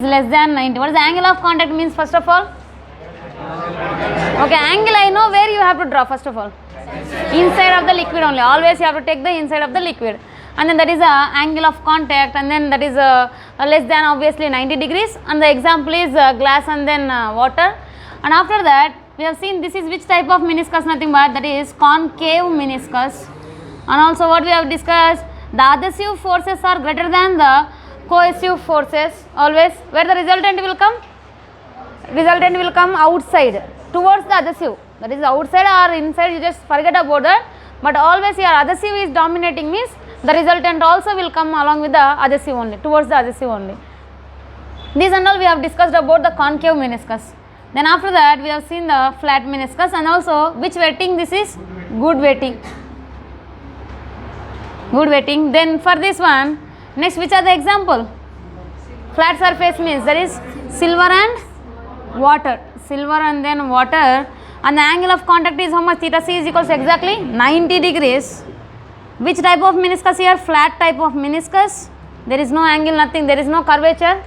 less than 90. What is the angle of contact means first of all? Okay, angle I know, where you have to draw first of all? Inside of the liquid only. Always you have to take the inside of the liquid. And then that is a angle of contact, and then that is less than obviously 90 degrees. And the example is glass and then water. And after that we have seen this is which type of meniscus, nothing but that is concave meniscus. And also what we have discussed, the adhesive forces are greater than the cohesive forces always. Where the resultant will come? Resultant will come outside towards the adhesive, that is outside or inside, you just forget about that. But always here adhesive is dominating means the resultant also will come along with the adhesive only, towards the adhesive only. These and all we have discussed about the concave meniscus. Then after that we have seen the flat meniscus, and also which wetting, this is good wetting. Good wetting. Then for this one, next which are the example? Flat surface means there is silver and water. Silver and then water, and the angle of contact is how much? Theta c is equals to exactly 90 degrees. Which type of meniscus here? Flat type of meniscus. There is no angle, nothing, there is no curvature.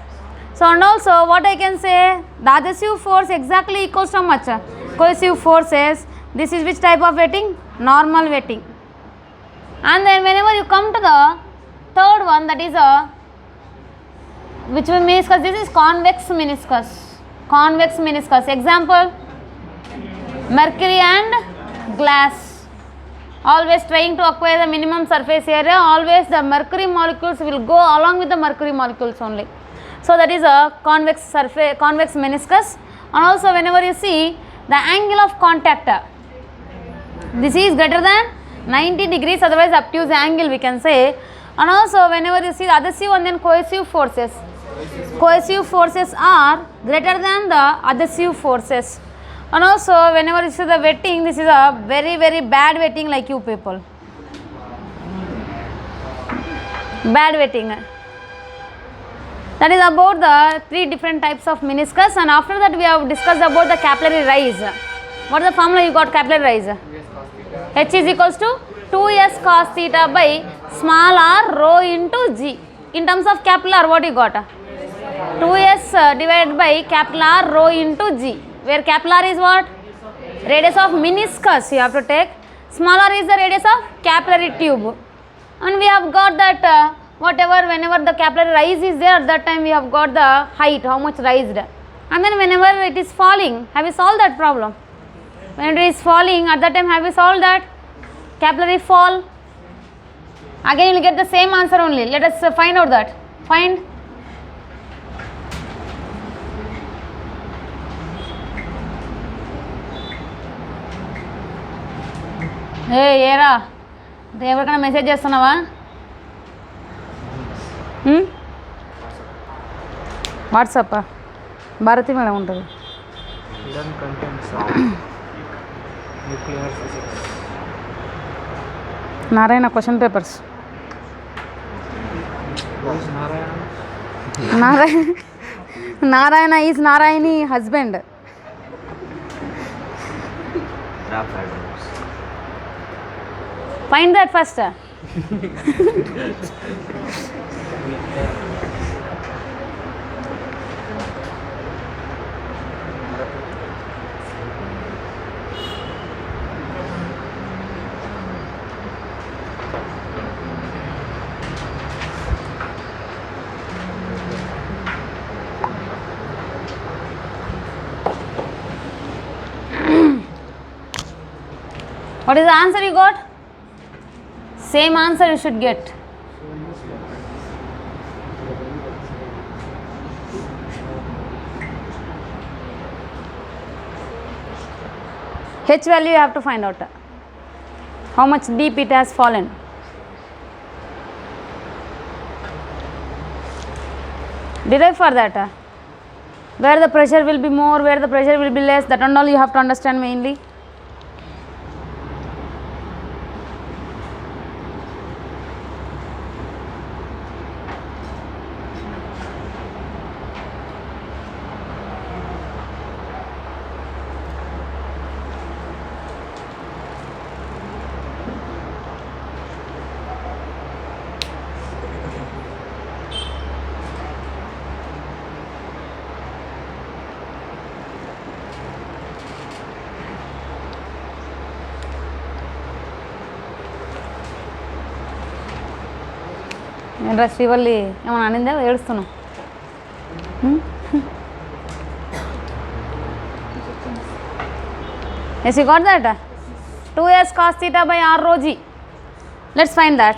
So and also what I can say, the adhesive force exactly equals to how much? Cohesive forces. This is which type of wetting? Normal wetting. And then whenever you come to the third one, that is which meniscus? This is convex meniscus. Convex meniscus. Example, mercury and glass. Always trying to acquire the minimum surface area. Always the mercury molecules will go along with the mercury molecules only. So that is a convex surface, convex meniscus. And also whenever you see the angle of contact, this is greater than 90 degrees, otherwise obtuse angle we can say. And also whenever you see the adhesive and then cohesive forces, cohesive forces are greater than the adhesive forces. And also whenever you see the wetting, this is a very bad wetting, like you people. Bad wetting. That is about the three different types of meniscus. And after that we have discussed about the capillary rise. What is the formula you got? Capillary rise. H is equals to 2s cos theta by small r rho into g. In terms of capital R, what you got? 2s divided by capital R rho into g, where capital R is what? Radius of meniscus you have to take. Small r is the radius of capillary tube. And we have got that whatever, whenever the capillary rise is there, at that time we have got the height, how much raised. And then whenever it is falling, have you solved that problem? When it is falling, at that time have you solved that? Capillary fall. Again you will get the same answer only. Let us find out that. Find. Hey ఏరా ఎవరికైనా message చేస్తున్నావా? WhatsApp Bharati madam ఉంటుంది. Narayana question papers. Narayana is Narayani husband. Find that first. What is the answer you got? Same answer you should get. H value you have to find out. How much deep it has fallen. Derive for that. Where the pressure will be more, where the pressure will be less, that and all you have to understand mainly. ఏంట్రా శ్రీవల్లి ఏమన్నా అనిందా ఏడుస్తున్నావు? Yes, you got that? 2s cos theta by r rho g. Let's find that.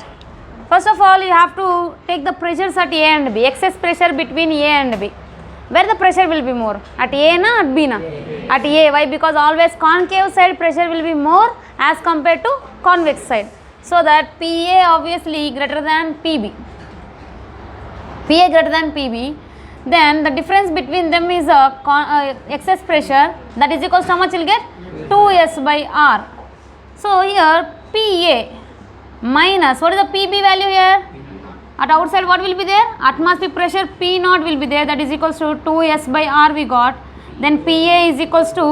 First of all, you have to take the pressures at A and B, excess pressure between A and B. Where the pressure will be more? At A na at B na? At A. Why? Because always concave side pressure will be more as compared to convex side. So that PA obviously greater than PB. PA greater than PB. Then the difference between them is excess pressure, that is equals to how much you will get? 2s by r. So here PA minus, what is the PB value here? At outside what will be there? Atmospheric pressure P naught will be there, that is equals to 2s by r we got. Then PA is equals to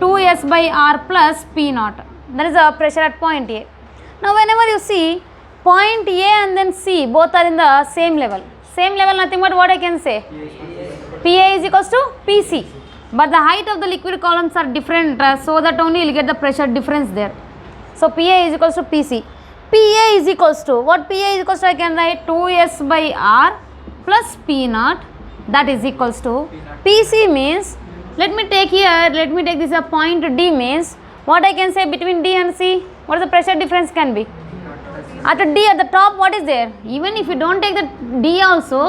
2s by r plus P naught. That is the pressure at point A. Now whenever you see point A and then C both are in the same level, nothing but what I can say? PA is equals to PC. But the height of the liquid columns are different, so that only you will get the pressure difference there. So PA is equals to PC. PA is equals to, what PA is equals to, I can write 2s by r plus P naught, that is equals to PC means, let me take this a point D means, what I can say between D and C, what is the pressure difference can be? At D at the top what is there? Even if you don't take the D also,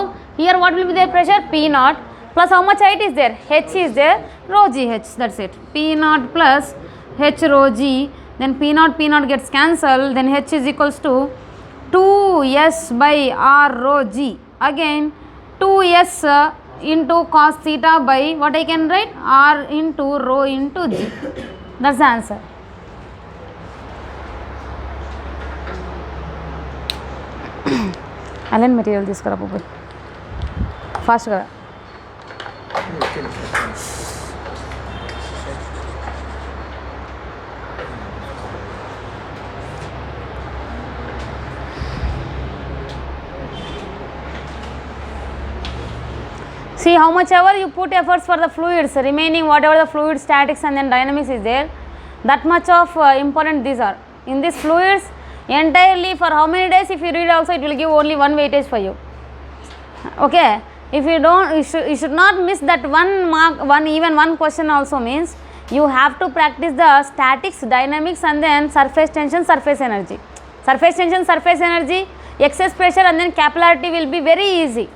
here what will be their pressure? P naught plus how much height is there? H is there, rho g h, that's it. P naught plus H rho g, then P naught gets cancelled, then H is equals to 2s by r rho g, again 2s into cos theta by what I can write? R into rho into g. That's the answer. Allen material తీసుకురా బాబు ఫాస్ట్గా. See how much ever you put efforts for the fluids, remaining whatever the fluid statics and then dynamics is there, that much of important these are. In these fluids entirely for how many days if you read also it will give only one weightage for you. Okay, if you don't, you should not miss that one mark, even one question also means you have to practice the statics, dynamics and then surface tension, surface energy. Surface tension, surface energy, excess pressure and then capillarity will be very easy.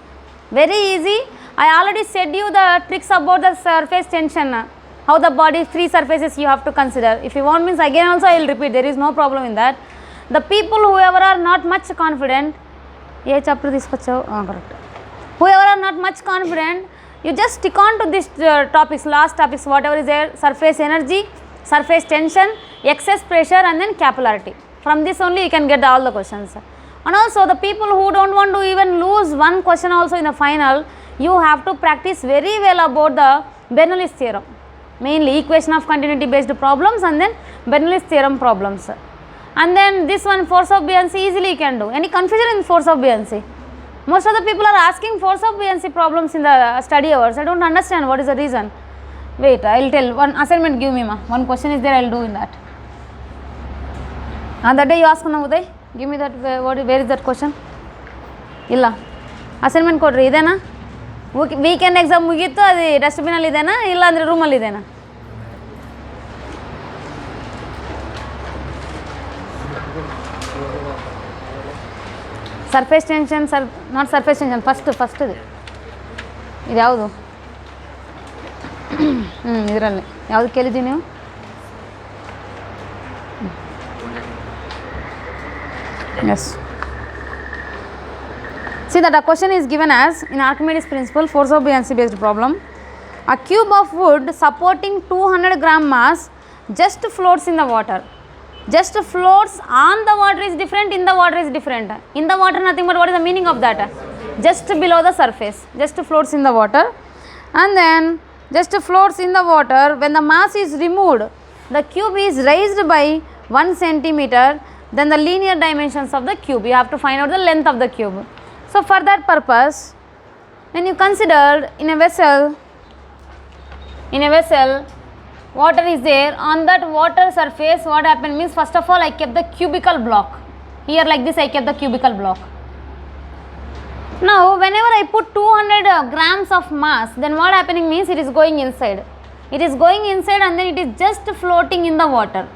Very easy. I already said you the tricks about the surface tension, how the body, three surfaces you have to consider. If you want means again also I will repeat, there is no problem in that. The people whoever are not much confident, A chapter తీసుకొచ్చావు correct, whoever are not much confident, you just stick on to these topics, last topics, whatever is there, surface energy, surface tension, excess pressure and then capillarity. From this only you can get all the questions. And also the people who don't want to even lose one question also in the final, you have to practice very well about the Bernoulli's theorem, mainly equation of continuity based problems and then Bernoulli's theorem problems. And then this one, force of buoyancy, easily you can do. Any confusion in force of buoyancy? Most of the people are asking force of buoyancy problems in the study hours. I don't understand what is the reason. Wait, I will tell. One assignment give me ma. One question is there, I will do in that. And that day you ask na Uday, give me that, where is that question? Illa. Assignment ಕೊಡ್ರಿ ಇದೇನಾ? Weekend exam ಮುಗೀತು, ಅದು ಡಸ್ಟ್ಬಿನಲ್ಲಿ ಇದೆನಾ ಇಲ್ಲ ಅಂದರೆ ರೂಮಲ್ಲಿ ಇದೆನಾ? Surface tension, not surface tension, first ಇದು ಯಾವುದು? ಇದರಲ್ಲಿ ಯಾವುದು ಕೇಳಿದ್ದೀವಿ ನೀವು? S. See that a question is given as, in Archimedes principle, force of buoyancy based problem, a cube of wood supporting 200 gram mass just floats in the water. Just floats on the water is different, in the water is different. In the water nothing but what is the meaning of that? Just below the surface, just floats in the water. And then just floats in the water, when the mass is removed, the cube is raised by 1 centimeter, then the linear dimensions of the cube, you have to find out the length of the cube. So for that purpose, when you considered in a vessel, water is there, on that water surface what happened means, first of all I kept the cubical block. Here like this I kept the cubical block. Now whenever I put 200 grams of mass, then what happening means it is going inside. It is going inside and then it is just floating in the water.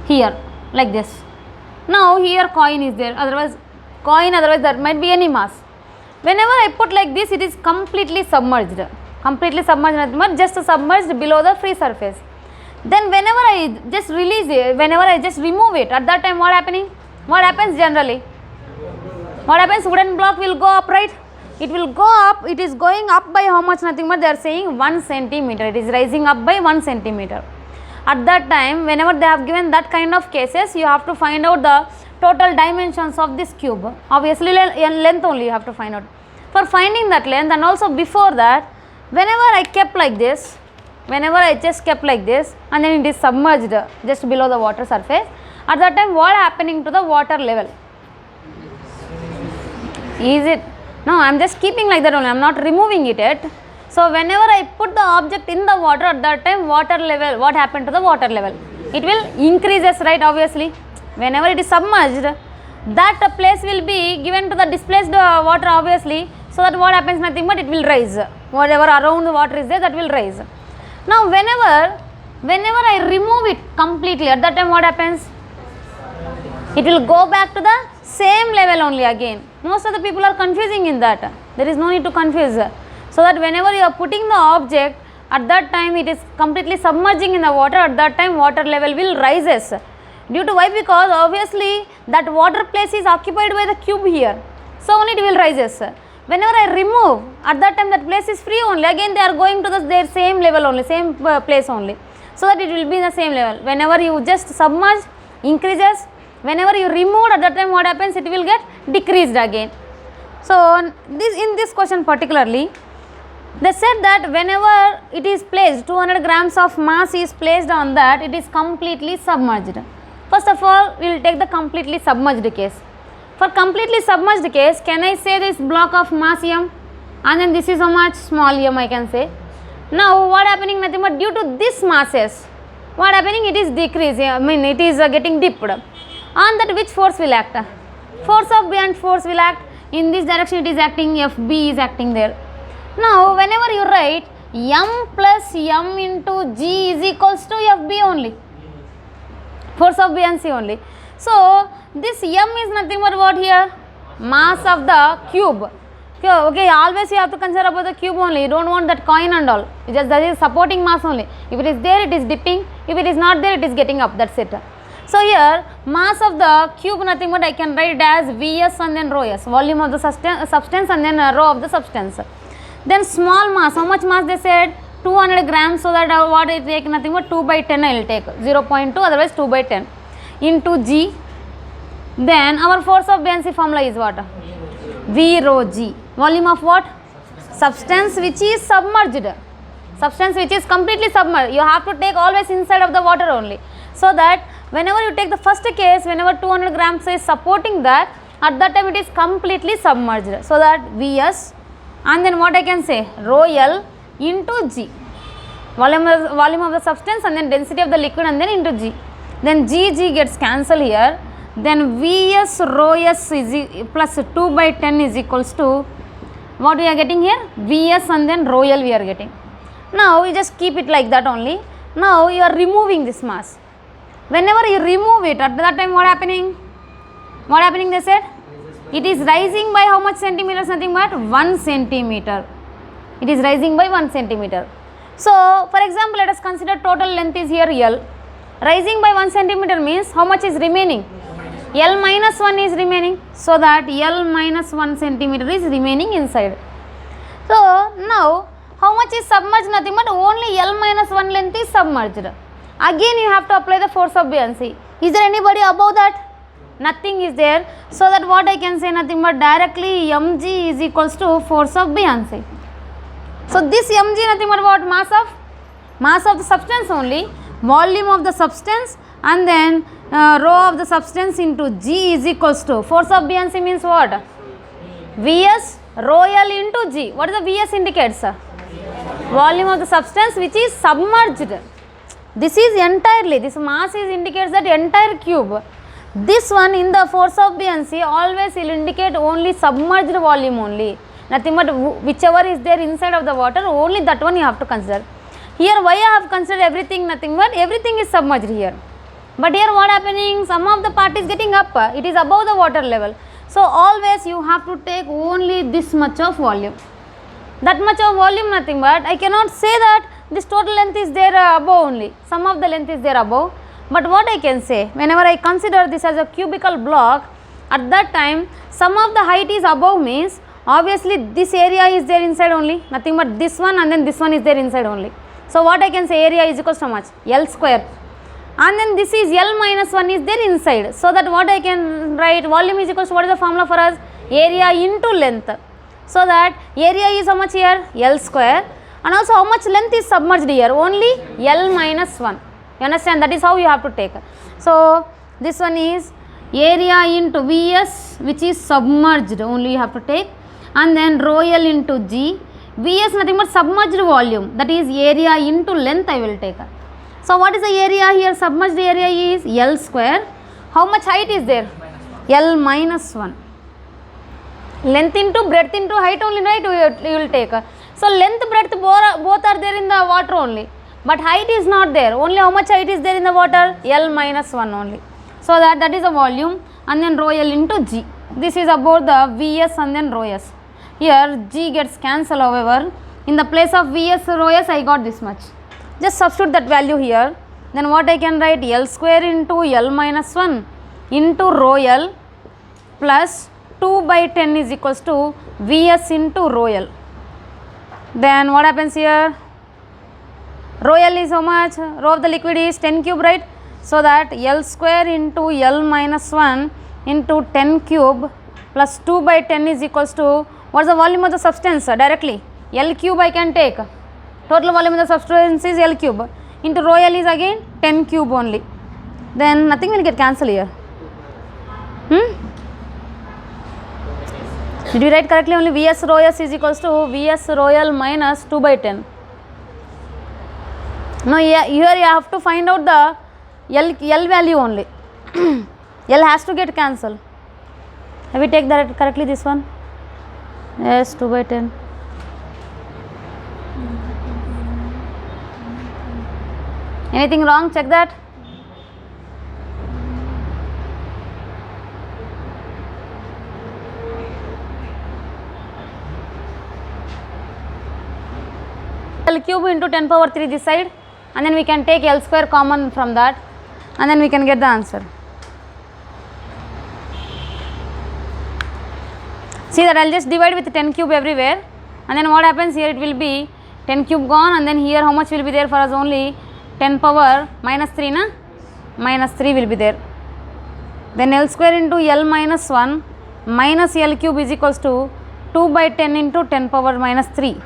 Here, like this. Now here coin is there, otherwise there might be any mass. Whenever I put like this, it is completely submerged. Completely submerged, nothing but just submerged below the free surface. Then whenever I just release it, whenever I just remove it, at that time what happening? What happens generally? What happens? Wooden block will go up, right? It will go up. It is going up by how much? Nothing but they are saying 1 centimeter. It is rising up by 1 centimeter. At that time, whenever they have given that kind of cases, you have to find out the total dimensions of this cube. Obviously length only you have to find out. For finding that length, and also before that, whenever I kept like this, whenever I just kept like this and then it is submerged just below the water surface, at that time what happening to the water level? Is it? No, I am just keeping like that only, I am not removing it yet. So whenever I put the object in the water, at that time water level, what happened to the water level? It will increases, right? Obviously, whenever it is submerged, that place will be given to the displaced water, obviously, so that what happens? Nothing but it will rise. Whatever around the water is there, that will rise. Now whenever I remove it completely, at that time what happens? It will go back to the same level only again. Most of the people are confusing in that. There is no need to confuse. So that whenever you are putting the object, at that time it is completely submerging in the water, at that time water level will rises. Due to why? Because obviously that water place is occupied by the cube here. So only it will rises. Whenever I remove, at that time that place is free only. Again they are going to their same level only, same place only. So that it will be in the same level. Whenever you just submerge, increases. Whenever you remove, at that time what happens? It will get decreased again. So in this question particularly, they said that whenever it is placed, 200 grams of mass is placed on that, it is completely submerged. First of all, we will take the completely submerged case. For completely submerged case, can I say this block of mass m and then this is how much? Small m I can say. Now what happening? Nothing but due to this masses, what happening? It is decreasing, I mean it is getting dipped. On that which force will act? Force of B and force will act. In this direction it is acting, FB is acting there. Now whenever you write m plus m into G is equals to FB only. Force of B and C only. So this m is nothing but what here? Mass of the cube. Okay, always you have to consider about the cube only. You don't want that coin and all. You just that is supporting mass only. If it is there, it is dipping. If it is not there, it is getting up. That's it. So here mass of the cube nothing but I can write as Vs and then rho s, volume of the substance and then rho of the substance. Then small mass, how much mass they said? 200 grams, so that what I take? Nothing but 2 by 10 I will take, 0.2 otherwise 2 by 10 into G. Then our force of buoyancy formula is what? V rho G. Volume of what? Substance which is submerged. Substance which is completely submerged. You have to take always inside of the water only. So that whenever you take the first case, whenever 200 grams is supporting that, at that time it is completely submerged. So that Vs and then what I can say? Rho L into G. Volume of the substance and then density of the liquid and then into G. Then G gets cancelled here. Then Vs rho S is plus 2 by 10 is equals to what we are getting here? Vs and then rho L we are getting. Now you just keep it like that only. Now you are removing this mass. Whenever you remove it, at that time what happening? What happening they said? It is rising by how much centimeters? Nothing but 1 centimeter. It is rising by 1 centimeter. So for example, let us consider total length is here L. Rising by 1 centimeter means how much is remaining? L minus 1 is remaining. So that L minus 1 centimeter is remaining inside. So now how much is submerged? Nothing but only L minus 1 length is submerged. Again you have to apply the force of buoyancy. Is there anybody above that? Nothing is there. So that what I can say? Nothing but directly mg is equals to force of buoyancy. So this mg nothing but what? Mass of the substance only, volume of the substance and then rho of the substance into G is equals to force of buoyancy means what? Vs rho L into G. What is the Vs indicates? Volume of the substance which is submerged. This is entirely, this mass is indicates that entire cube. This one in the force of buoyancy always will indicate only submerged volume only. Nothing but whichever is there inside of the water, only that one you have to consider. Here why I have considered everything, nothing but everything is submerged here. But here what happening, some of the part is getting up, it is above the water level. So always you have to take only this much of volume. That much of volume, nothing but I cannot say that this total length is there above only. Some of the length is there above. But what I can say, whenever I consider this as a cubical block, at that time some of the height is above means obviously this area is there inside only, nothing but this one and then this one is there inside only. So what I can say, area is equals to how much? L square. And then this is L minus 1 is there inside. So that what I can write, volume is equals to, what is the formula for us? Area into length. So that area is how much here? L square. And also how much length is submerged here? Only L minus 1. You understand? That is how you have to take. So this one is area into Vs, which is submerged, only you have to take. And then rho L into G. Vs nothing but submerged volume, that is area into length I will take. So what is the area here? Submerged area is L square. How much height is there? L minus 1. Length into breadth into height only, right? You will take. So length, breadth both are there in the water only. But height is not there. Only how much height is there in the water? L minus 1 only. So that is the volume, and then rho L into G. This is about the Vs and then rho S. Here G gets cancelled, however. In the place of Vs rho S I got this much. Just substitute that value here. Then what I can write? L square into L minus 1 into rho L plus 2 by 10 is equals to Vs into rho L. Then what happens here? Rho L is how much? Rho of the liquid is 10 cube, right? So that L square into L minus 1 into 10 cube plus 2 by 10 is equals to, what is the volume of the substance directly? L cube I can take. Total volume of the substance is L cube. Into rho L is again 10 cube only. Then nothing will get cancelled here. Did you write correctly? Only Vs rho S is equals to Vs rho L minus 2 by 10. No, here you have to find out the L value only. L has to get cancelled. Have we take that correctly, this one? Yes, 2 by 10. Anything wrong? Check that. L cube into 10 power 3 this side, and then we can take L square common from that, and then we can get the answer. See that I will just divide with 10 cube everywhere, and then what happens here, it will be 10 cube gone, and then here how much will be there for us? Only 10 power minus 3 na? Minus 3 will be there. Then L square into L minus 1 minus L cube is equals to 2 by 10 into 10 power minus 3.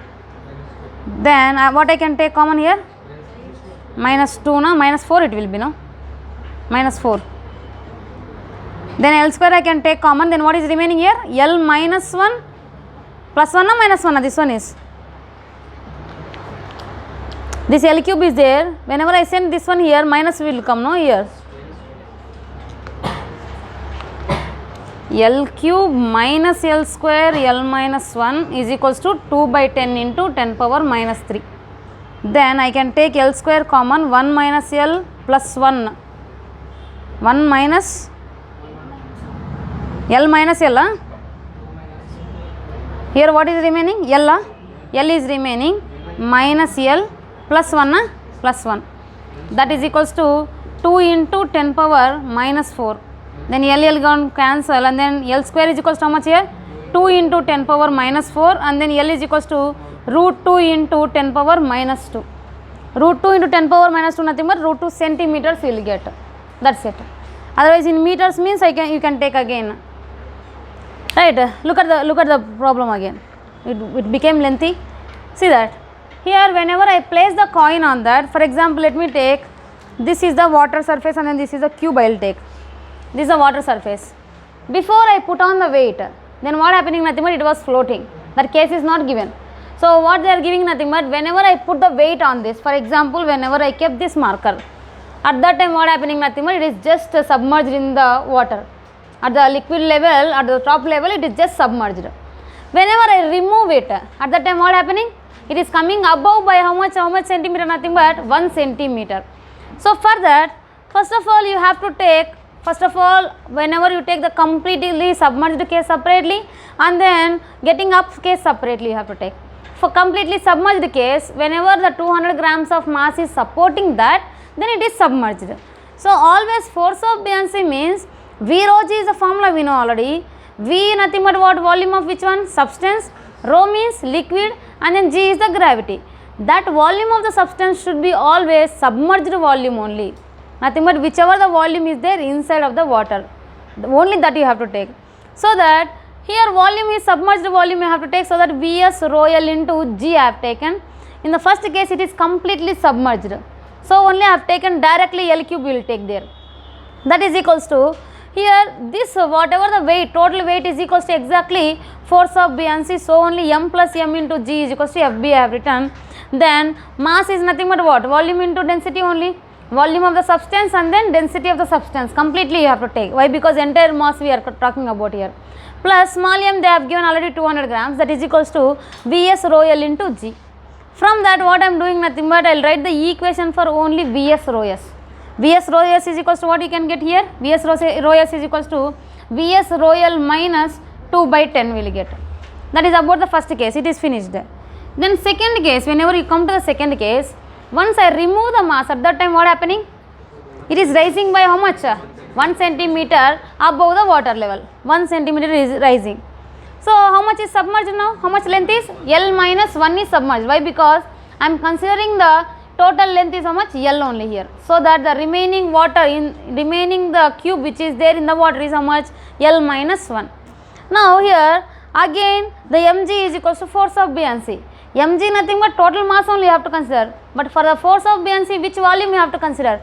Then what I can take common here? Minus 2 na? Minus 4 it will be, no? Minus 4. Then L square I can take common, then what is remaining here? L minus 1 plus 1 or minus 1, this one is. This L cube is there, whenever I send this one here, minus will come, no, here. L cube minus L square L minus 1 is equals to 2 by 10 into 10 power minus 3. Then I can take L square common, 1 minus L plus 1. 1 minus L minus L. Here what is remaining? L. L is remaining minus L plus 1. Plus 1. That is equals to 2 into 10 power minus 4. Then L gone cancel, and then L square is equals to how much here? 2 into 10 power minus 4, and then L is equals to root 2 into 10 power minus 2. Root 2 into 10 power minus 2 nothing but root 2 centimeters you will get. That's it. Otherwise in meters means you can take again. Right? Look at the problem again. It became lengthy. See that. Here whenever I place the coin on that, for example let me take, this is the water surface and then this is the cube I will take. This is the water surface. Before I put on the weight, then what happening? Nothing but it was floating. That case is not given. So what they are giving, nothing but whenever I put the weight on this, for example whenever I kept this marker, At that time what happening, nothing but it is just submerged in the water. At the liquid level, at the top level, it is just submerged. Whenever I remove it, at that time what happening, it is coming above by how much centimeter, nothing but 1 centimeter. So for that, first of all you have to take, whenever you take the completely submerged case separately and then getting up case separately, you have to take. For completely submerged case, whenever the 200 grams of mass is supporting that, then it is submerged. So always force of buoyancy means V rho g is a formula we know already. V nothing but what, volume of which one? Substance. Rho means liquid, and then g is the gravity. That volume of the substance should be always submerged volume only. Nothing but whichever the volume is there inside of the water, only that you have to take. So that here volume is submerged volume you have to take, so that Vs rho L into G I have taken. In the first case it is completely submerged. So only I have taken directly L cube we will take there. That is equals to, here this whatever the weight, total weight is equals to exactly force of buoyancy. So only m plus m into g is equals to Fb I have written. Then mass is nothing but what? Volume into density only. Volume of the substance and then density of the substance completely you have to take. Why? Because entire mass we are talking about here. Plus small m they have given already 200 grams, that is equals to Vs rho L into g. From that what I am doing, nothing but I will write the equation for only Vs rho S. Vs rho S is equals to what you can get here? Vs rho S is equals to Vs rho L minus 2 by 10 we will get. That is about the first case, it is finished. Then second case, whenever you come to the second case, once I remove the mass, at that time what happening? It is rising by how much? 1 centimeter above the water level. 1 centimeter is rising. So how much is submerged now? How much length is? L minus 1 is submerged. Why? Because I am considering the total length is how much? L only here. So that the remaining water remaining the cube which is there in the water is how much? L minus 1. Now here again the mg is equals to force of buoyancy. Mg nothing but total mass only you have to consider. But for the force of buoyancy, which volume you have to consider?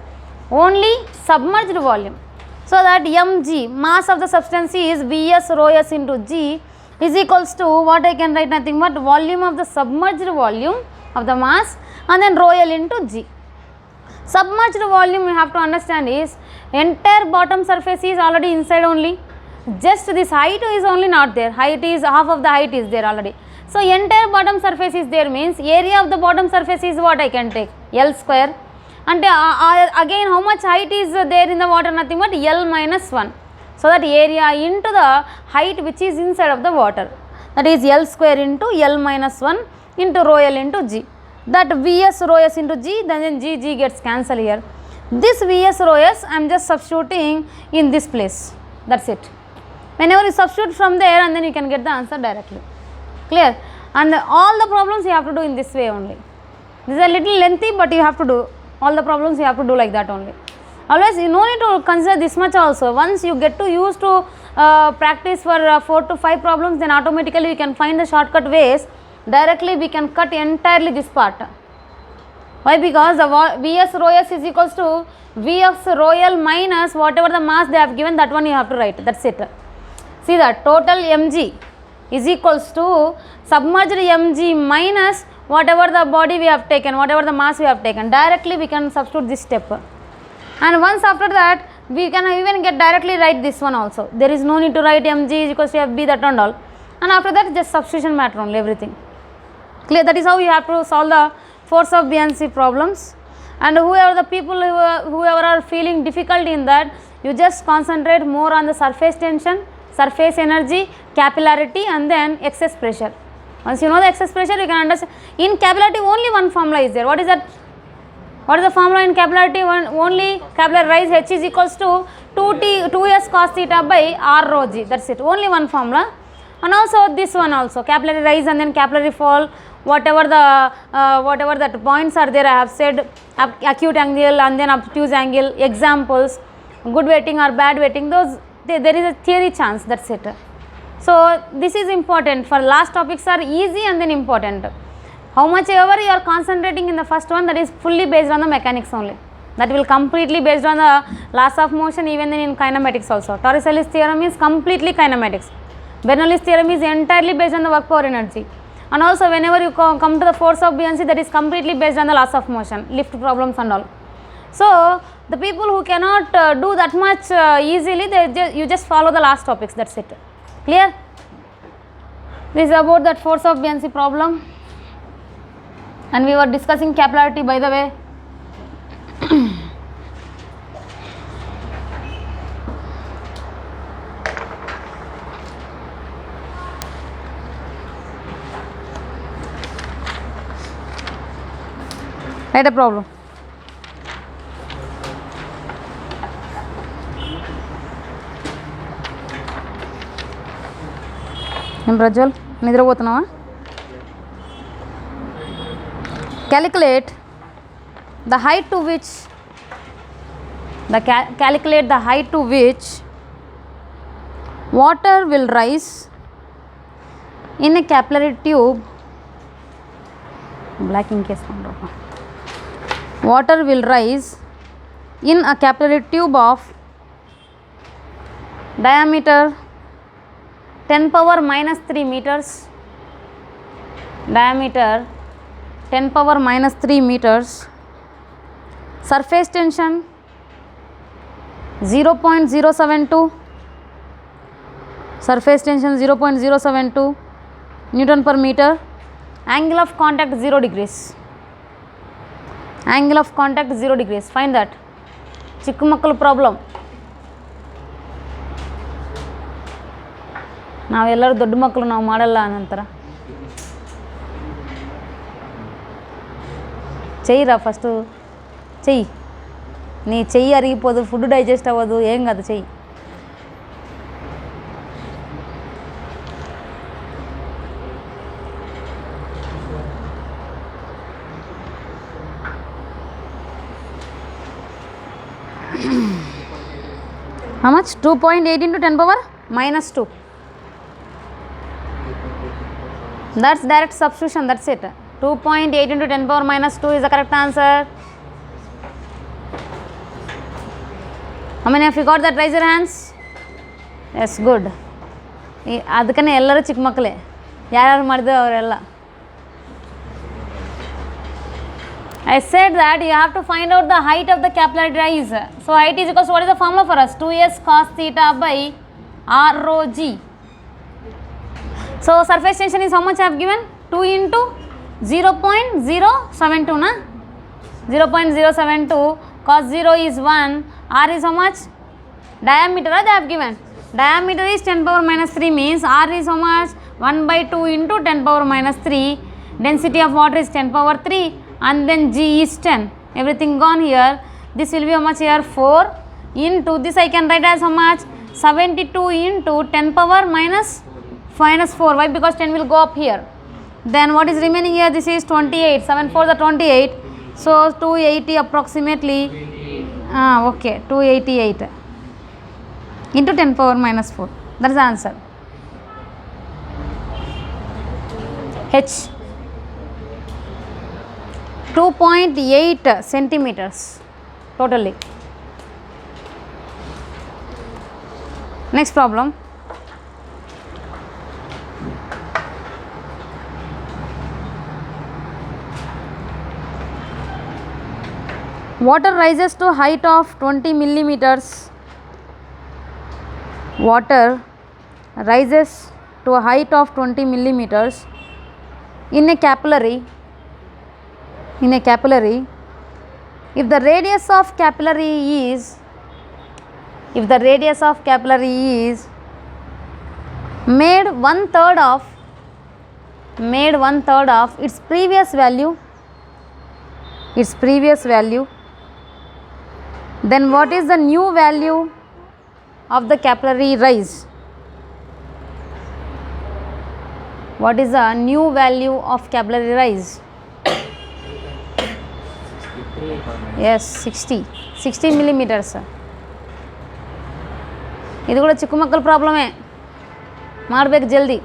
Only submerged volume. So that mg, mass of the substance, is Vs rho S into g is equals to what I can write, nothing but volume of the submerged volume of the mass and then rho L into g. Submerged volume you have to understand is entire bottom surface is already inside only. Just this height is only not there. Height is half of the height is there already. So entire bottom surface is there means area of the bottom surface is what I can take? L square. And again how much height is there in the water? Nothing but L minus 1. So that area into the height which is inside of the water, that is L square into L minus 1 into rho L into g. That Vs rho S into g, then g gets cancelled here. This Vs rho S I am just substituting in this place. That's it. Whenever you substitute from there, and then you can get the answer directly. Clear? And all the problems you have to do in this way only. This is a little lengthy, but you have to do all the problems you have to do like that only. Always you no need to consider this much also. Once you get to use to practice for 4 to 5 problems, then automatically we can find the shortcut ways. Directly we can cut entirely this part. Why? Because the Vs rho S is equals to Vs rho L minus whatever the mass they have given, that one you have to write. That's it. See that total mg is equals to submerged mg minus whatever the body we have taken, whatever the mass we have taken. Directly we can substitute this step. And once after that, we can even get directly write this one also. There is no need to write mg is equals to Fb, that and all. And after that, just substitution matter only, everything. Clear? That is how you have to solve the force of buoyancy problems. And whoever the people whoever are feeling difficulty in that, you just concentrate more on the surface tension, surface energy, capillarity, and then excess pressure. Once you know the excess pressure, you can understand. In capillarity, only one formula is there. What is that? What is the formula in capillarity? Only capillary rise H is equals to 2s cos theta by r rho g. That's it. Only one formula. And also this one also, capillary rise and then capillary fall. Whatever that points are there, I have said acute angle and then obtuse angle, examples, good weighting or bad weighting. Those there is a theory chance. That's it. So this is important. For last topics are easy and then important. How much ever you are concentrating in the first one, that is fully based on the mechanics only. That will completely based on the laws of motion, even then in kinematics also. Torricelli's theorem is completely kinematics. Bernoulli's theorem is entirely based on the work power energy. And also whenever you come to the force of buoyancy, that is completely based on the laws of motion, lift problems and all. So the people who cannot do that much easily, you just follow the last topics, that's it. Clear? This is about that force of buoyancy problem, and we were discussing capillarity, by the way. Write a problem. Prajwal, నిద్రపోతున్నావా? Calculate the height to which water will rise in a capillary tube. Black ink వేసుకుంటా. Water will rise in a capillary tube of diameter 10 power minus 3 meters, diameter 10 power minus 3 meters, surface tension 0.072, surface tension 0.072 Newton per meter, angle of contact 0 degrees, angle of contact 0 degrees. Find that. Chikkumakkalu problem. ನಾವೆಲ್ಲರೂ ದೊಡ್ಡ ಮಕ್ಕಳು, ನಾವು ಮಾಡಲ್ಲ ನಂತರ. చెయ్యిరా first, చెయ్యి. నీ చెయ్యి అరిగిపోదు, food digest అవ్వదు, ఏం కాదు, చెయ్యి. How much? 2.8 into 10 power minus 2. That's direct substitution, that's it. 2.8 into 10 power minus 2 is the correct answer. How many of you got that? Raise your hands. Yes, good. ಅದಕ್ಕನೆ ಎಲ್ಲರೂ ಚಿಕ್ಕ ಮಕ್ಕಳೇ, ಯಾರ್ಯಾರು ಮಾಡಿದ್ರು ಅವರೆಲ್ಲ. I said that you have to find out the height of the capillary rise. So height is equals to, what is the formula for us? 2s cos theta by rho g. So surface tension is how much I have given? 2 into 0.072 na? 0.072 cos 0 is 1, r is how much? Diameter they have given. Diameter is 10 power minus 3 means r is how much? 1 by 2 into 10 power minus 3. Density of water is 10 power 3 and then g is 10. Everything gone here. This will be how much here? 4 into this I can write as how much? 72 into 10 power minus 4. Why? Because 10 will go up here. Then what is remaining here? This is 28. 7 4 the 28. So 280 approximately. Okay, 288 into 10 power minus 4. That is the answer. H 2.8 centimeters totally. Next problem. Water rises to height of 20 millimeters. Water rises to a height of 20 millimeters in a capillary. If the radius of capillary is made one third of its previous value, then what is the new value of the capillary rise? What is the new value of capillary rise? Yes, 60 millimeters. ఇది కూడా చిక్కు మక్కల ప్రాబ్లమే, ಮಾಡಬೇಕು ಜಲ್ದಿ.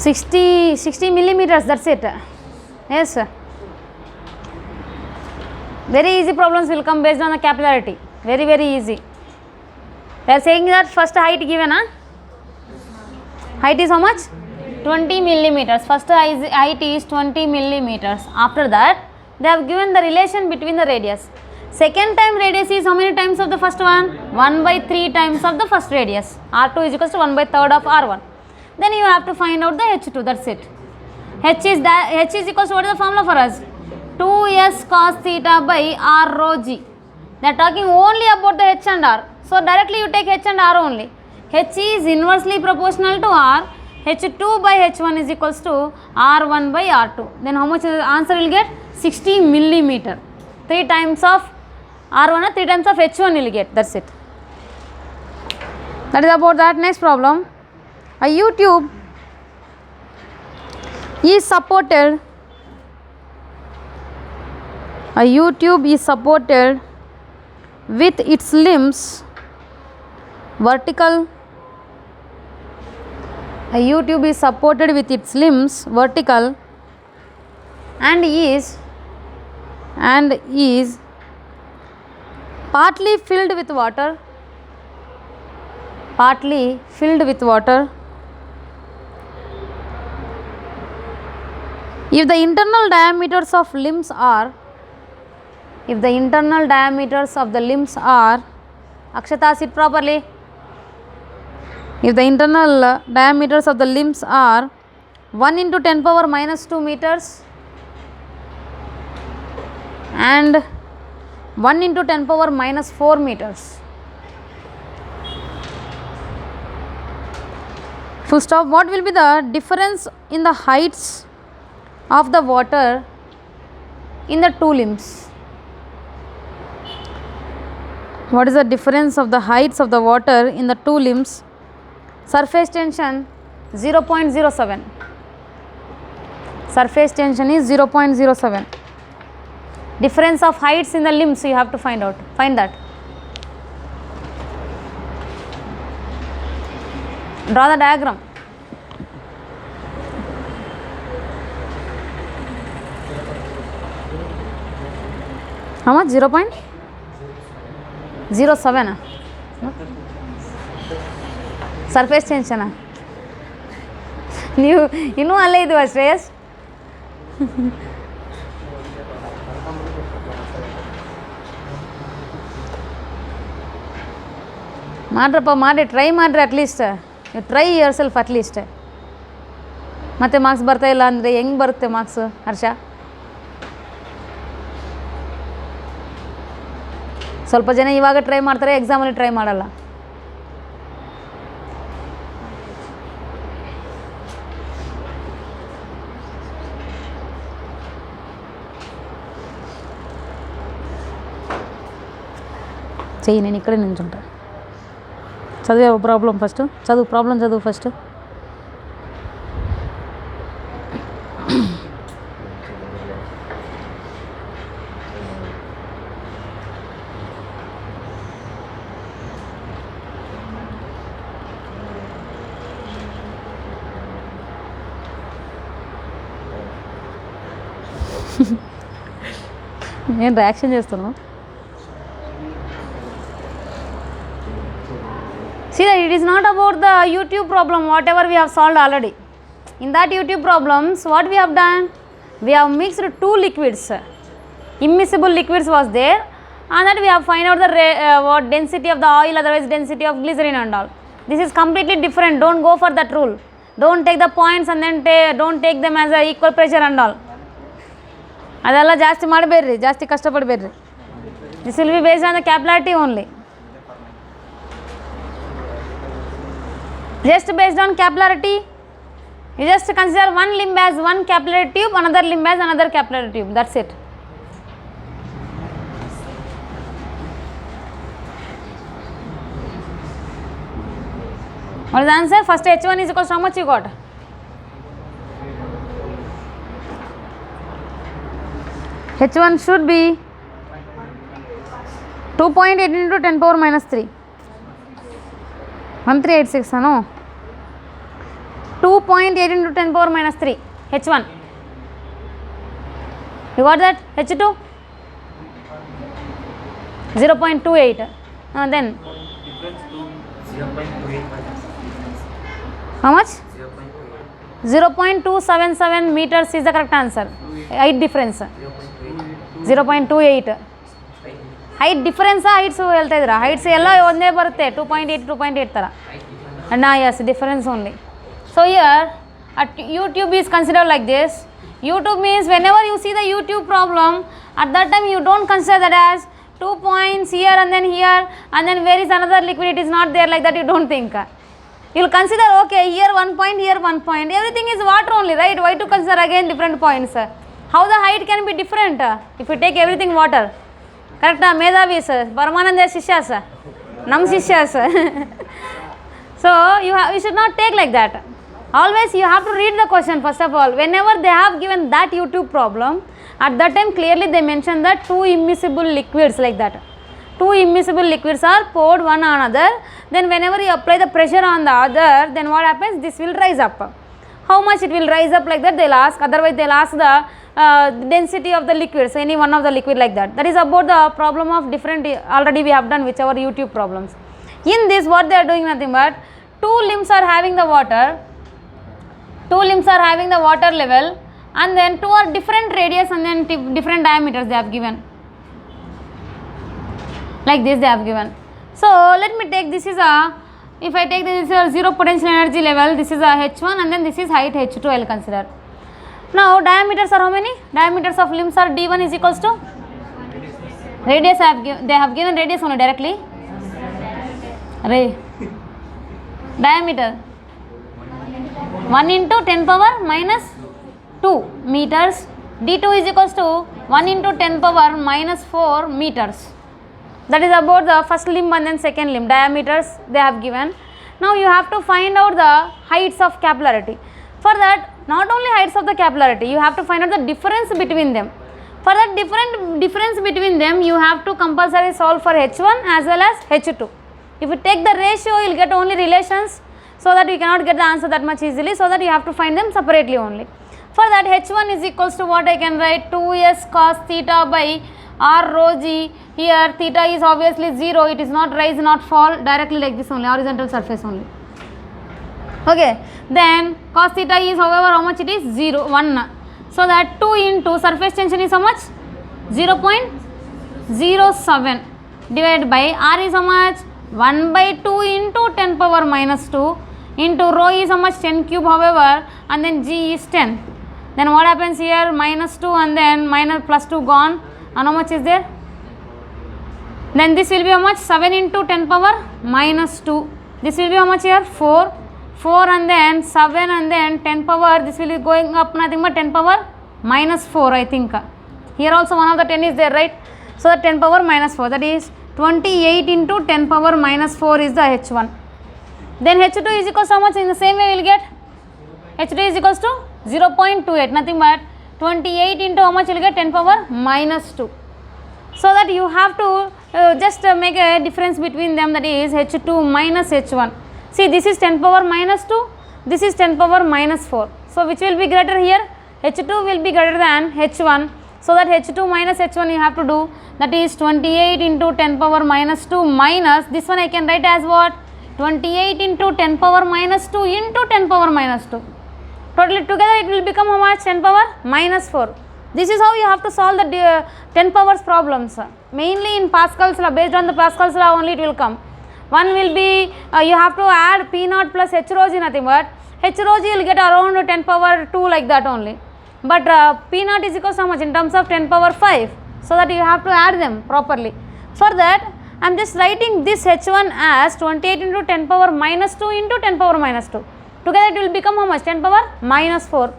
Sixty millimeters, that's it. Yes, very easy problems will come based on the capillarity. Very easy. They are saying that first height given, height is how much? 20 millimeters. First height is 20 millimeters. After that, they have given the relation between the radius. Second time radius is how many times of the first one? 1 by 3 times of the first radius. R2 is equals to 1 by third of R1. Then you have to find out the H2. That's it. H is equals to, what is the formula for us? 2s cos theta by R rho g. They are talking only about the H and R. So directly you take H and R only. H is inversely proportional to R. H2 by H1 is equals to R1 by R2. Then how much is the answer will get? 60 millimeter. 3 times of R1 or 3 times of H1 will get. That's it. That is about that. Next problem. A U-tube is supported. A U-tube is supported with its limbs vertical. A U-tube is supported with its limbs vertical and is partly filled with water. Partly filled with water. If the internal diameters of limbs are, Akshata, sit properly. If the internal diameters of the limbs are 1 into 10 power minus 2 meters and 1 into 10 power minus 4 meters. Full stop. What will be the difference in the heights of the water in the two limbs? What is the difference of the heights of the water in the two limbs? Surface tension 0.07. Surface tension is 0.07. Difference of heights in the limbs you have to find out. Find that. Draw the diagram. How much? 0.07. Surface tension. You know all idu Shreyas. Madrappa ಮಾಡಿ try ಮಾಡ್ರಿ at least. You try yourself at least. ಮತ್ತೆ marks ಬರ್ತಾ ಇಲ್ಲ ಅಂದರೆ ಹೆಂಗೆ ಬರುತ್ತೆ marks ಹರ್ಷ? ಸ್ವಲ್ಪ ಜನ ಇವಾಗ ಟ್ರೈ ಮಾಡ್ತಾರೆ, ಎಕ್ಸಾಮಲ್ಲಿ ಟ್ರೈ ಮಾಡಲ್ಲ. చెయ్యి, నేను ఇక్కడే నించుంటా. చదివే ప్రాబ్లం ఫస్ట్ చదువు, ప్రాబ్లం చదువు ఫస్ట్. నేను రియాక్షన్ చేస్తున్నాను. See that it is not about the YouTube problem whatever we have solved already. In that YouTube problems what we have done? We have mixed two liquids. Immiscible liquids was there and that we have find out the what density of the oil, otherwise density of glycerin and all. This is completely different. Don't go for that rule. Don't take the points and then don't take them as a equal pressure and all. ಅದೆಲ್ಲ ಜಾಸ್ತಿ ಮಾಡಬೇಡ್ರಿ, ಜಾಸ್ತಿ ಕಷ್ಟಪಡಬೇಡ್ರಿ. This will be based on the capillarity only. Just based on capillarity, you just consider one limb as one capillary tube, another limb as another capillary tube. That's it. What is the answer? First H1 is equal to how much you got? H1 should be 2.8 into 10 power minus 3. 1386 no? 2.8 into 10 power minus 3. H1. You got that? H2? 0.28. Then? How much? 0.277 meters is the correct answer. Height difference 0.28. Height difference heights ಹೇಳ್ತಾ ಇದ್ದೀರಾ, heights ಎಲ್ಲ ಒಂದೇ ಬರುತ್ತೆ 2.8 ಥರ. Yes, difference only. So here at YouTube is considered like this. YouTube means whenever you see the YouTube problem, at that time you don't consider that as 2 points here and then here and then where is another liquid, it is not there, like that you don't think. You will consider okay, here 1 point, here 1 point, everything is water only, right? Why to consider again different points? How the height can be different if you take everything water? Correct? Medhavis, Paramananda Shishyas, Nam Shishyas. So you should not take like that. Always you have to read the question first of all. Whenever they have given that YouTube problem, at that time clearly they mention that 2 immiscible liquids, like that. 2 immiscible liquids are poured one on another. Then whenever you apply the pressure on the other, then what happens? This will rise up. How much it will rise up, like that they'll ask. Otherwise they'll ask the density of the liquids, any one of the liquid, like that. That is about the problem of different, already we have done with our YouTube problems. In this what they are doing, nothing but 2 limbs are having the water, 2 limbs are having the water level, and then 2 are different radius and then different diameters they have given, like this they have given. So let me take, this is a, if I take this is a 0 potential energy level, this is a H1 and then this is height H2 I will consider. Now diameters are how many? Diameters of limbs are D1 is equals to radius, they have given radius only directly. Diameter 1 into 10 power minus 2 meters. D2 is equals to 1 into 10 power minus 4 meters. That is about the first limb and then second limb. Diameters they have given. Now you have to find out the heights of capillarity. For that, not only heights of the capillarity, you have to find out the difference between them. For that difference between them, you have to compulsory solve for H1 as well as H2. If you take the ratio, you will get only relations, so that you cannot get the answer that much easily, so that you have to find them separately only. For that, H1 is equals to what I can write, 2s cos theta by r rho g. Here theta is obviously 0, it is not rise not fall, directly like this only, horizontal surface only. Okay, then cos theta is, however, how much it is? 0, 1. So that 2 into surface tension is how much? 0.07 divided by r is how much? 1 by 2 into 10 power minus 2 into rho is how much? 10 cube, however, and then g is 10. Then what happens here? Minus 2 and then minus plus 2 gone, and how much is there? Then this will be how much? 7 into 10 power minus 2. This will be how much here? 4 and then 7 and then 10 power, this will be going up nothing but 10 power minus 4 I think. Here also one of the 10 is there, right? So that 10 power minus 4, that is 28 into 10 power minus 4 is the H1. Then H2 is equals to how much? In the same way we will get H2 is equals to 0.28, nothing but 28 into how much you will get? 10 power minus 2. So that you have to just make a difference between them, that is H2 minus H1. See, this is 10 power minus 2, this is 10 power minus 4. So which will be greater here? H2 will be greater than H1. So that H2 minus H1 you have to do, that is 28 into 10 power minus 2 minus, this one I can write as what? 28 into 10 power minus 2 into 10 power minus 2. Totally together it will become how much? 10 power minus 4. This is how you have to solve the 10 powers problems. Mainly in Pascal's law, based on the Pascal's law only it will come. One will be, you have to add P naught plus H rho g, nothing but H rho g you will get around 10 power 2 like that only. But P naught is equal to how much? In terms of 10 power 5. So that you have to add them properly. For that, I am just writing this H1 as 28 into 10 power minus 2 into 10 power minus 2. Together it will become how much? 10 power minus 4.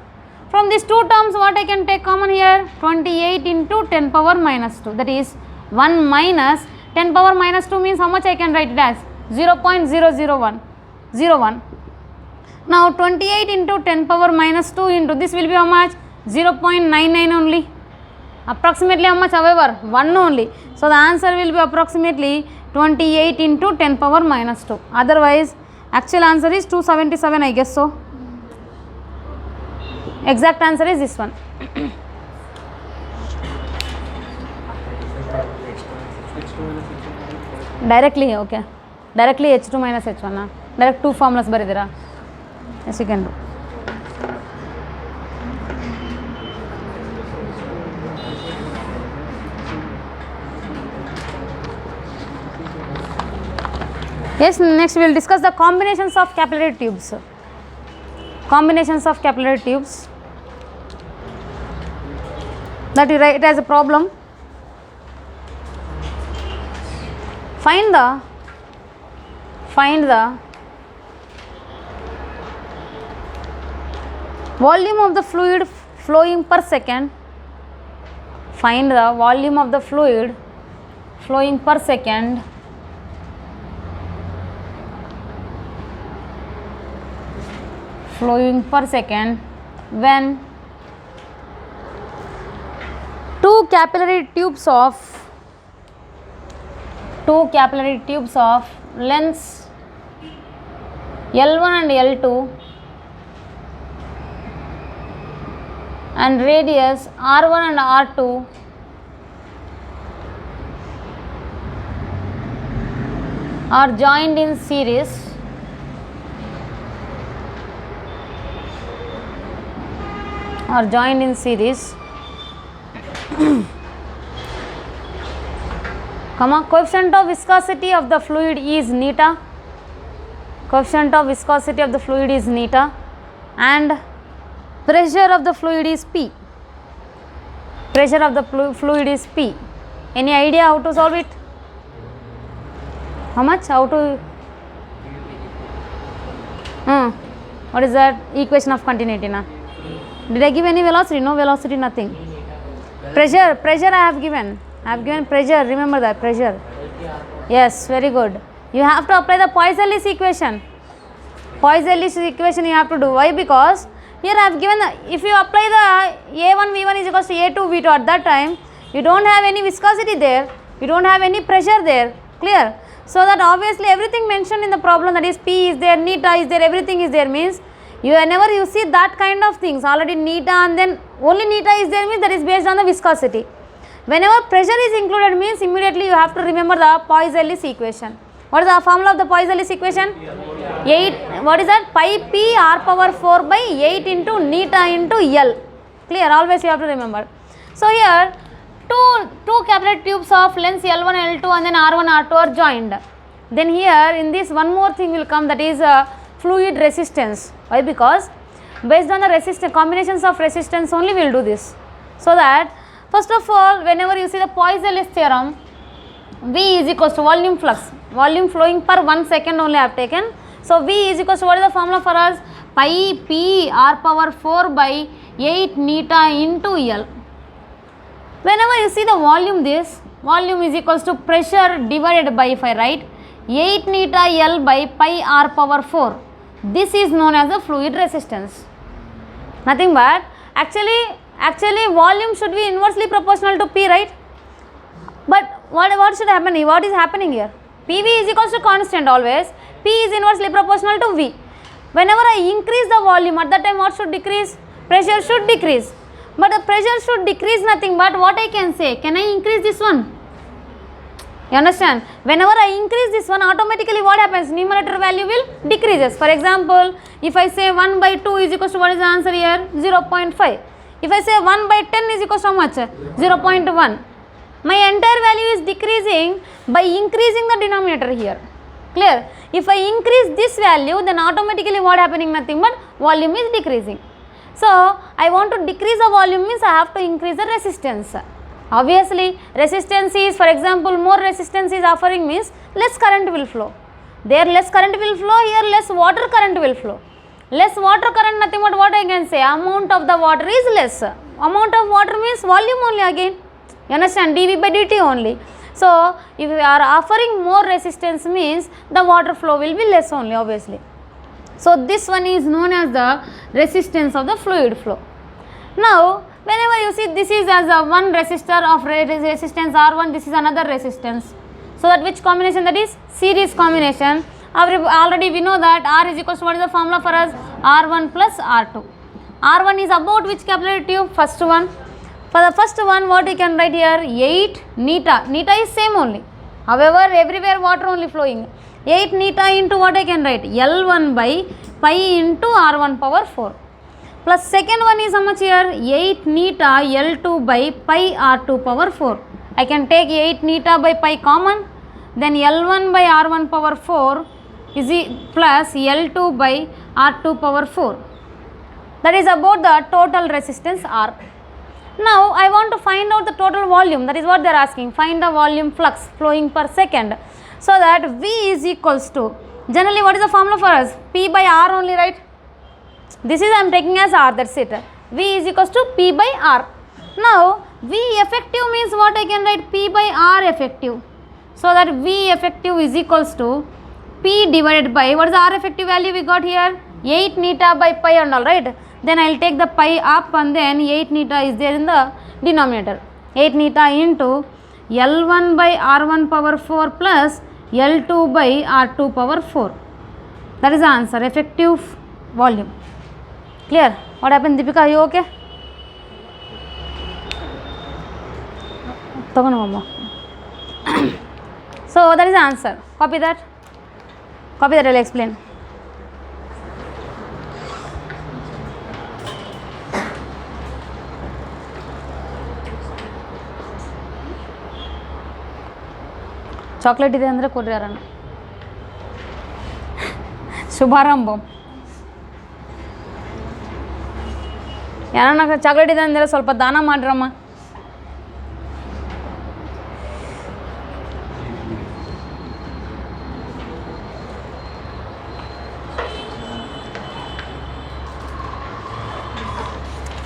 From these two terms, what I can take common here? 28 into 10 power minus 2. That is 1 minus 10 power minus 2 means how much I can write it as? 0.001. Now 28 into 10 power minus 2 into this will be how much? 0.99 only. Approximately how much? However, 1 only. So the answer will be approximately 28 into 10 power minus 2. Otherwise, actual answer is 277, I guess so. Exact answer is this one. Directly, okay. Directly H2 minus H1. Direct two formulas baridira. Yes, you can do. Yes, next we will discuss the combinations of capillary tubes. Combinations of capillary tubes. That you write as a problem. Find the volume of the fluid flowing per second. Find the volume of the fluid flowing per second when two capillary tubes of lengths L1 and L2 and radius R1 and R2 are joined in series. Coefficient of viscosity of the fluid is neta. And pressure of the fluid is P. Any idea how to solve it? How much? What is that? Equation of continuity na? Did I give any velocity? No velocity, nothing. Pressure I have given pressure. Remember that, pressure. Yes, very good. You have to apply the Poiseuille's equation. You have to do. Why? Because here I have given if you apply the A1 V1 is equals to A2 V2 at that time, you don't have any viscosity there, you don't have any pressure there. Clear? So that obviously everything mentioned in the problem, that is P is there, neta is there, everything is there, means whenever you see that kind of things, already neta and then only neta is there, means that is based on the viscosity. Whenever pressure is included, means immediately you have to remember the Poiseuille's equation. What is the formula of the Poiseuille's equation? 8, what is that? Pi P R power 4 by 8 into neta into L. Clear? Always you have to remember. So here two capillary tubes of lengths L1, L2 and then R1, R2 are joined. Then here in this one more thing will come, that is fluid resistance. Why? Because based on the resistance, combinations of resistance only we will do this. So that first of all, whenever you see the Poiseuille's theorem, V is equals to volume flux, volume flowing per 1 second only I have taken. So V is equals to, what is the formula for us? Pi P R power 4 by 8 neta into L. Whenever you see the volume, this volume is equals to pressure divided by, if I write 8 neta L by pi R power 4. This is known as the fluid resistance. Nothing but actually volume should be inversely proportional to P, right? But what should happen here? What is happening here? PV is equals to constant always. P is inversely proportional to V. Whenever I increase the volume, at that time what should decrease? Pressure should decrease. But the pressure should decrease nothing but what I can say. Can I increase this one? You understand? Whenever I increase this one, automatically what happens? Numerator value will decreases. For example, if I say 1 by 2 is equals to, what is the answer here? 0.5. If I say 1 by 10 is equals to how much? 0.1. My entire value is decreasing by increasing the denominator here. Clear? If I increase this value, then automatically what happening? Nothing but volume is decreasing. So I want to decrease the volume, means I have to increase the resistance. Obviously resistance is, for example, more resistance is offering, means less current will flow. There less current will flow, here less water current will flow. Less water current, nothing but what I can say? Amount of the water is less. Amount of water means volume only again. You understand? dV by dt only. So if we are offering more resistance, means the water flow will be less only, obviously. So this one is known as the resistance of the fluid flow. Now whenever you see this is as a one resistor of resistance R1, this is another resistance. So that which combination? That is series combination. Already we know that R is equals to, what is the formula for us? R1 plus R2. R1 is about which capillary tube? First one. For the first one, what you can write here? 8 neta. Neta is same only. However, everywhere water only flowing. 8 neta into what I can write? L1 by pi into R1 power 4. Plus second one is how much here? 8 neta L2 by pi R2 power 4. I can take 8 neta by pi common. then L1 by R1 power 4 is plus L2 by R2 power 4. That is about the total resistance R. Now I want to find out the total volume, that is what they are asking. Find the volume flux flowing per second. So that V is equals to, generally what is the formula for us? P by R only, right? This is I am taking as R, that's it. V is equals to P by R. Now V effective means what I can write? P by R effective. So that V effective is equals to P divided by, what is the R effective value we got here? 8 neta by pi and all, right? Then I will take the pi up and then 8 neta is there in the denominator. 8 neta into L1 by R1 power 4 plus L2 by R2 power 4. That is the answer, effective volume. Clear? What happened, Deepika? Are you okay? So that is the answer. Copy that. Copy that, I will explain. Chocolate ಇದೆ ಅಂದರೆ ಕೊಡ್ರಿ ಯಾರನ್ನ. ಶುಭಾರಂಭ. ಯಾರನ್ನ chocolate ಇದೆ ಅಂದರೆ ಸ್ವಲ್ಪ ದಾನ ಮಾಡ್ರಮ್ಮ.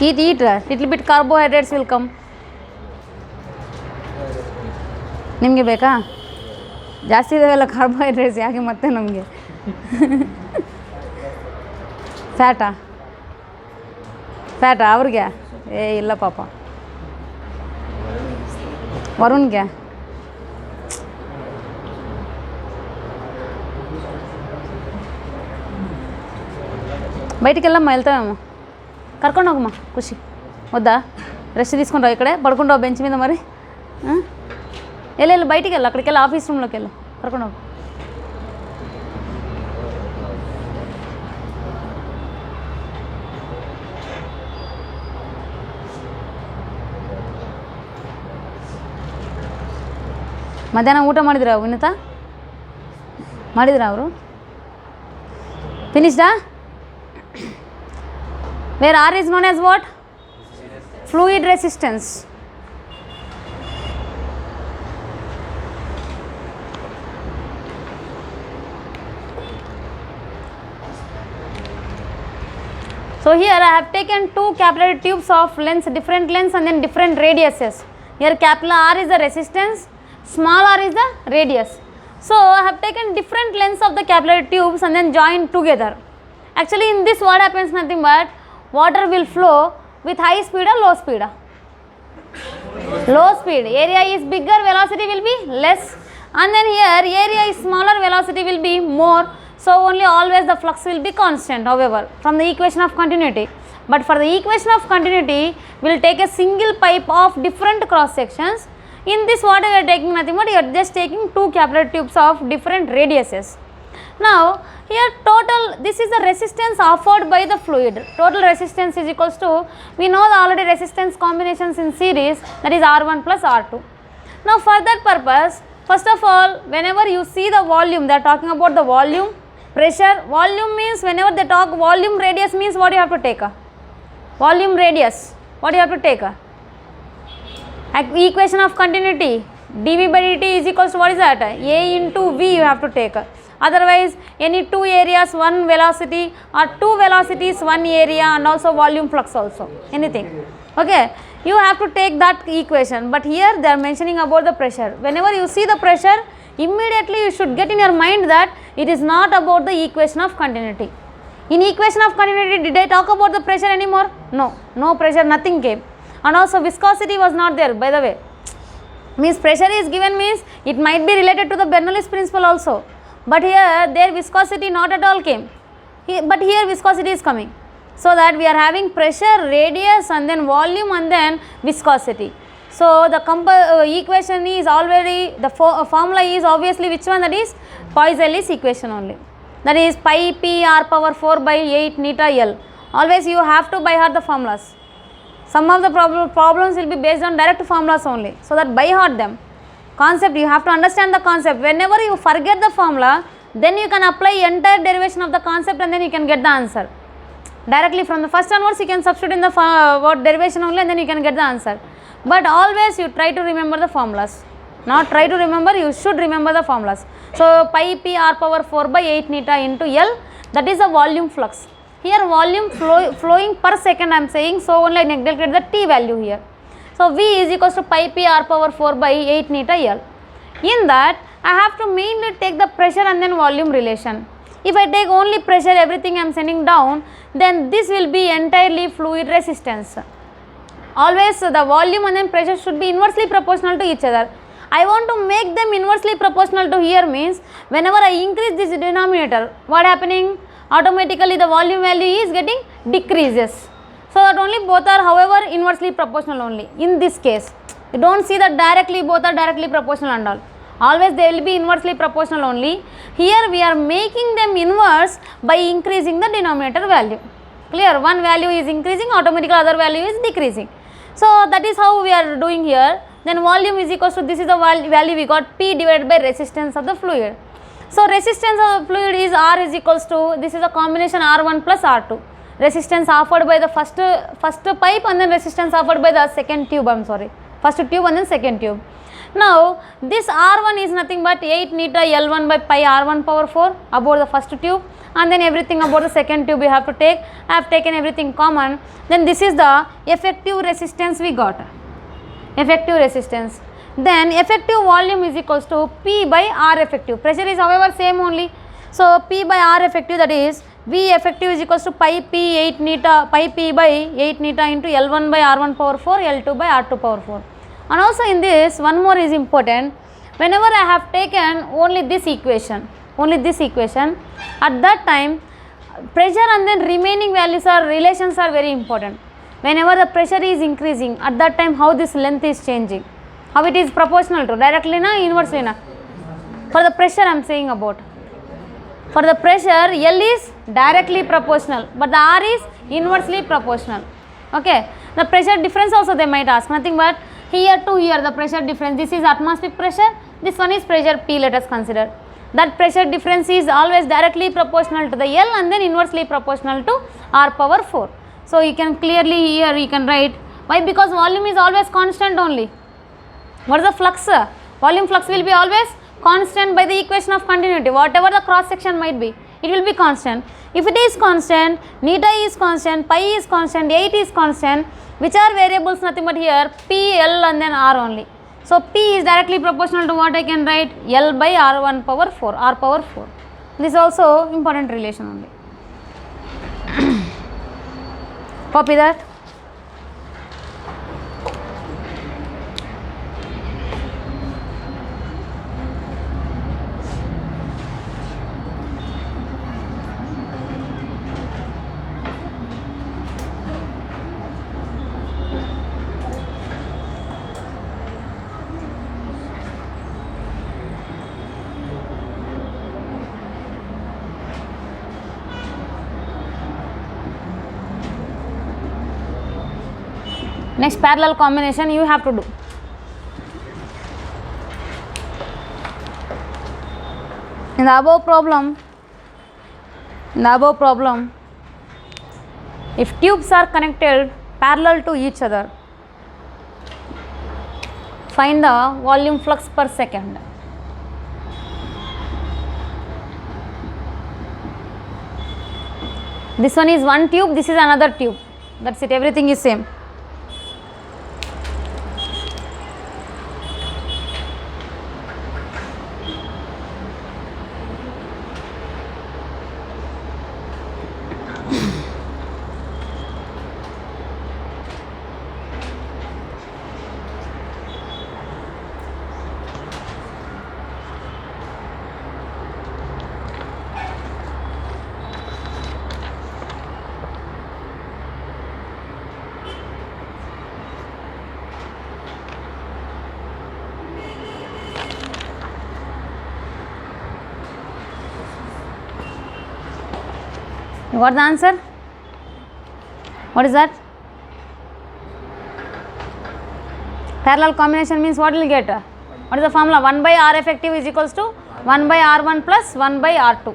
Eat, little bit carbohydrates will come. ನಿಮಗೆ ಬೇಕಾ? ಜಾಸ್ತಿ ಇದಾವೆಲ್ಲ ಕಾರ್ಬೋಹೈಡ್ರೇಟ್ಸ್, ಯಾಕೆ ಮತ್ತೆ ನಮಗೆ ಫ್ಯಾಟಾ ಅವ್ರಿಗೆ? ಇಲ್ಲ ಪಾಪ. ವರುಣ್ಗೆ? బయటికి వెళ్ళమ్మా, వెళ్తామేమో. కర్ಕೊಂಡು ಹೋಗಮ್ಮ ಖುಷి. వద్దా? రెస్ట్ తీసుకుంటావు, ఇక్కడే పడుకుంటావు బెంచ్ మీద మరి. వెళ్ళు బయటికి వెళ్ళు, అక్కడికి వెళ్ళి ఆఫీస్ రూమ్లోకి వెళ్ళు, కర్ಕೊಂಡು ಹೋಗು. ಮಧ್ಯಾಹ್ನ ಊಟ ಮಾಡಿದ್ರಾ ವಿನೀತಾ? ಮಾಡಿದ್ರಾ ಅವರು? ಫಿನಿಶ್ಡಾ? Where R is known as what? Fluid resistance. So here I have taken two capillary tubes of lengths, different lengths and then different radiuses. Here capital R is the resistance, small r is the radius. So I have taken different lengths of the capillary tubes and then joined together. Actually in this what happens, nothing but water will flow with high speed or low speed? Low speed. Area is bigger, velocity will be less, and then here area is smaller, velocity will be more. So only always the flux will be constant, however, from the equation of continuity. But for the equation of continuity, we will take a single pipe of different cross sections. In this what we are taking, nothing but you are just taking two capillary tubes of different radiuses. Now here total, this is the resistance offered by the fluid. Total resistance is equals to, we know the already resistance combinations in series, that is R1 plus R2. Now for that purpose, first of all, whenever you see the volume, they are talking about the volume, pressure. Volume means whenever they talk volume, radius means what you have to take? Volume radius, what you have to take? Equation of continuity, dV by dt is equals to what is that? A into V you have to take. Otherwise any two areas one velocity or two velocities one area and also volume flux also, anything. Okay, you have to take that equation. But here they are mentioning about the pressure. Whenever you see the pressure, immediately you should get in your mind that it is not about the equation of continuity. In equation of continuity, did I talk about the pressure anymore? No pressure, nothing came. And also viscosity was not there, by the way. Means pressure is given means it might be related to the Bernoulli's principle also. But here their viscosity not at all came. But here viscosity is coming. So that we are having pressure, radius and then volume and then viscosity. So the equation is already, the formula is obviously which one? That is Poiseuille's equation only. That is pi p r power 4 by 8 neta L. Always you have to by heart the formulas. Some of the problems will be based on direct formulas only. So that by heart them. Concept, you have to understand the concept. Whenever you forget the formula, then you can apply entire derivation of the concept and then you can get the answer. Directly from the first onwards you can substitute in the what derivation only and then you can get the answer. But always you try to remember the formulas. Not try to remember, you should remember the formulas. So pi p r power 4 by 8 neta into L, that is the volume flux. Here volume flowing per second I am saying, so only I neglected the t value here. So V is equals to pi p r power 4 by 8 neta L. In that I have to mainly take the pressure and then volume relation. If I take only pressure, everything I am sending down, then this will be entirely fluid resistance. Always the volume and then pressure should be inversely proportional to each other. I want to make them inversely proportional to here means whenever I increase this denominator, what happening? Automatically the volume value is getting decreases. So that only both are however inversely proportional only in this case. You don't see that directly both are directly proportional and all. Always they will be inversely proportional only. Here we are making them inverse by increasing the denominator value. Clear? One value is increasing, automatically other value is decreasing. So that is how we are doing here. Then volume is equals to, this is the value we got, P divided by resistance of the fluid. So resistance of the fluid is R is equals to, this is a combination R1 plus R2. Resistance offered by the first pipe and then resistance offered by the second tube, I am sorry. First tube and then second tube. Now this R1 is nothing but 8 neta L1 by pi R1 power 4 about the first tube, and then everything about the second tube we have to take. I have taken everything common. Then this is the effective resistance we got. Effective resistance. Then effective volume is equals to P by R effective. Pressure is however same only. So P by R effective, that is V effective is equals to pi P 8 neta, pi P by 8 neta into L1 by R1 power 4, L2 by R2 power 4. And also in this one more is important. Whenever I have taken only this equation, at that time pressure and then remaining values or relations are very important. Whenever the pressure is increasing, at that time how this length is changing, how it is proportional to, directly na, inversely na. For the pressure I am saying about. For the pressure L is directly proportional, but the R is inversely proportional. Okay. The pressure difference also they might ask, nothing but here to here the pressure difference. This is atmospheric pressure, this one is pressure P, let us consider. That pressure difference is always directly proportional to the L and then inversely proportional to R power 4. So you can clearly here you can write, why? Because volume is always constant only. What is the flux? Volume flux will be always constant by the equation of continuity. Whatever the cross section might be, it will be constant. If it is constant, neta is constant, pi is constant, 8 is constant, which are variables nothing but here P, L and then R only. So P is directly proportional to what I can write, L by R1 power 4, R power 4. This is also important relation only. Copy that. Next parallel combination you have to do. In the above problem, if tubes are connected parallel to each other, find the volume flux per second. This one is one tube, this is another tube. That's it, everything is same. You got the answer? What is that? Parallel combination means what will get? What is the formula? 1 by R effective is equals to 1 by R1 plus 1 by R2.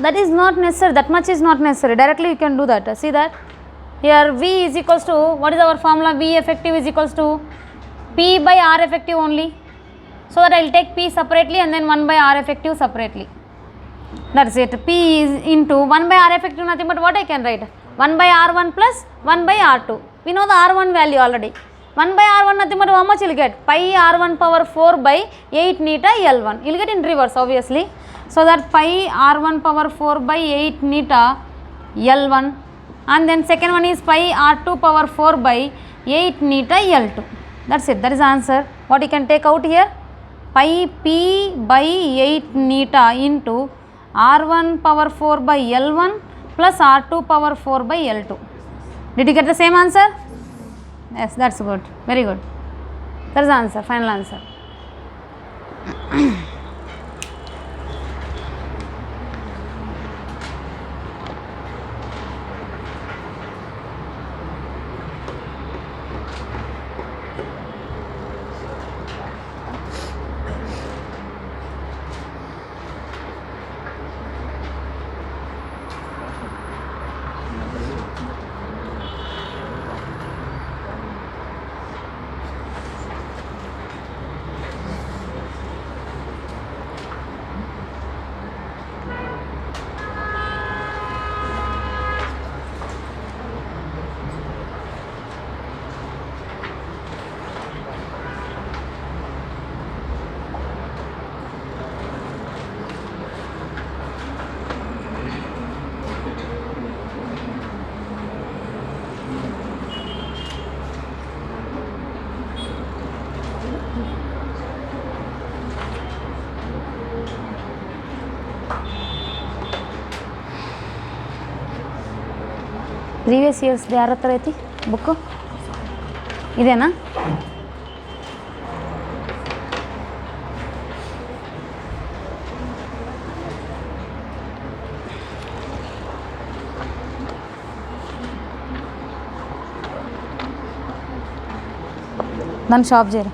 That is not necessary, that much is not necessary, directly you can do that. See that here V is equals to, what is our formula? V effective is equals to P by R effective only. So that I will take P separately and then 1 by R effective separately. That is it. P is into 1 by R effective, nothing but what I can write? 1 by R1 plus 1 by R2. We know the R1 value already. 1 by R1 nothing but how much you will get? Pi R1 power 4 by 8 neta L1. You will get in reverse obviously. So that pi R1 power 4 by 8 neta L1, and then second one is pi R2 power 4 by 8 neta L2. That's it. That is the answer. What you can take out here? Pi P by 8 neta into R1 power 4 by L1 plus R2 power 4 by L2. Did you get the same answer? Yes, that's good. Very good. That is the answer, final answer. Previous years ಯಾರ ಹತ್ರ ಐತಿ book ಇದೇನಾ? దాన్ని shop చేయరా.